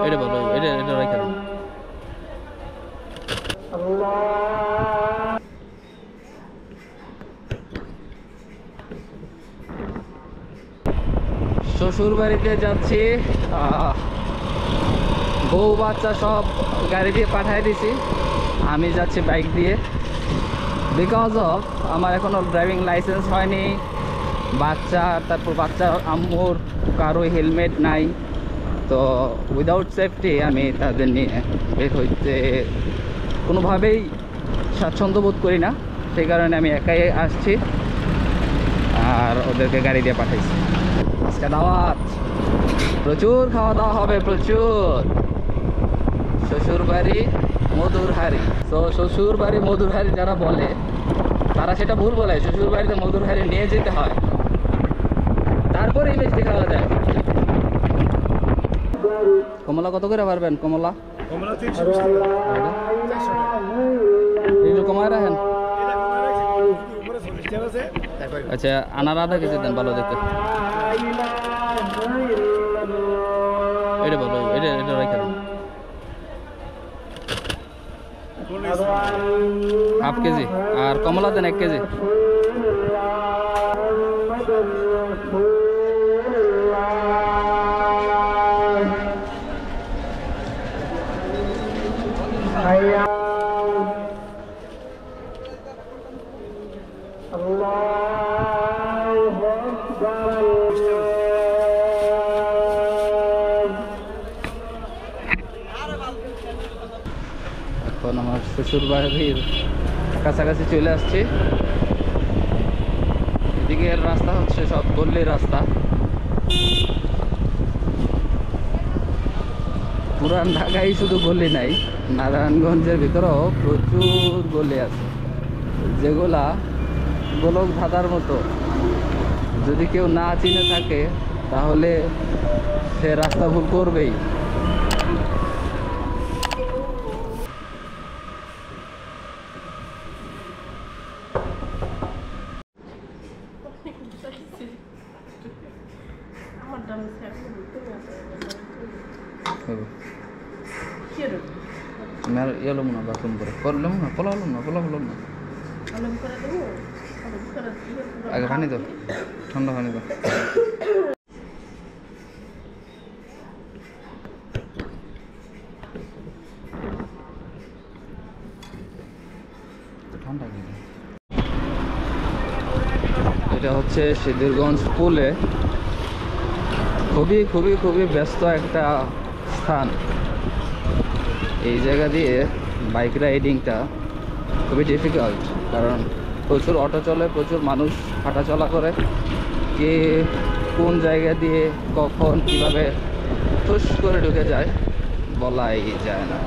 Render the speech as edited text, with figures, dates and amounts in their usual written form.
এটা বলো, এটা রেখে দাও। শ্বশুর বাড়িতে যাচ্ছি, বউ বাচ্চা সব গাড়ি দিয়ে পাঠিয়ে দিছি, আমি যাচ্ছি বাইক দিয়ে। বিকজ অফ আমার এখনো ড্রাইভিং লাইসেন্স হয়নি, তারপর বাচ্চা আম্মুর কারো হেলমেট নাই, তো উইদাউট সেফটি আমি তাদের নিয়ে বের হইতে কোনোভাবেই স্বাচ্ছন্দ্য বোধ করি না। সেই কারণে আমি একাই আসছি আর ওদেরকে গাড়ি দিয়ে পাঠাইছি। আজকে দাওয়াত, প্রচুর খাওয়া দাওয়া হবে, প্রচুর। শ্বশুর বাড়ি মধুর হাড়ি, তো শ্বশুর বাড়ি মধুর হাড়ি যারা বলে তারা সেটা ভুল বলে। শ্বশুর বাড়িতে মধুর হাড়ি নিয়ে যেতে হয়, তারপরেই মিষ্টি খাওয়া যায়। কমলা কত করে পারবেন? কমলা একটু কমায় রাখেন। আচ্ছা, আনার আধা কেজি দেন, ভালো দেখতে। এটা বলো, এটা রেখে দেন। হাফ কেজি, আর কমলা দেন 1 কেজি। এখন আমার শ্বশুর বাড়ির কাছাকাছি চলে আসছি। এদিকের রাস্তা হচ্ছে সব গল্লির রাস্তা, পুরান ঢাকায় শুধু গলি নাই, নারায়ণগঞ্জের ভিতরেও প্রচুর গলি আছে, যেগুলা গোলক ধাঁধার মতো। যদি কেউ না চিনে থাকে তাহলে সে রাস্তা ভুল করবেই। এলাম না বাথরুম করে, করলাম না, পলালাম না। আগে পানি দাও, ঠান্ডা পানি দাও। ঠান্ডা কি? এটা হচ্ছে সিদ্ধিরগঞ্জ পুলে, খুবই ব্যস্ত একটা স্থান। এই জায়গা দিয়ে বাইক রাইডিংটা খুবই ডিফিকাল্ট, কারণ প্রচুর অটো চলে, প্রচুর মানুষ হাঁটাচলা করে। কে কোন জায়গা দিয়ে কখন কীভাবে ঠুস করে ঢুকে যায় বলাই যায় না।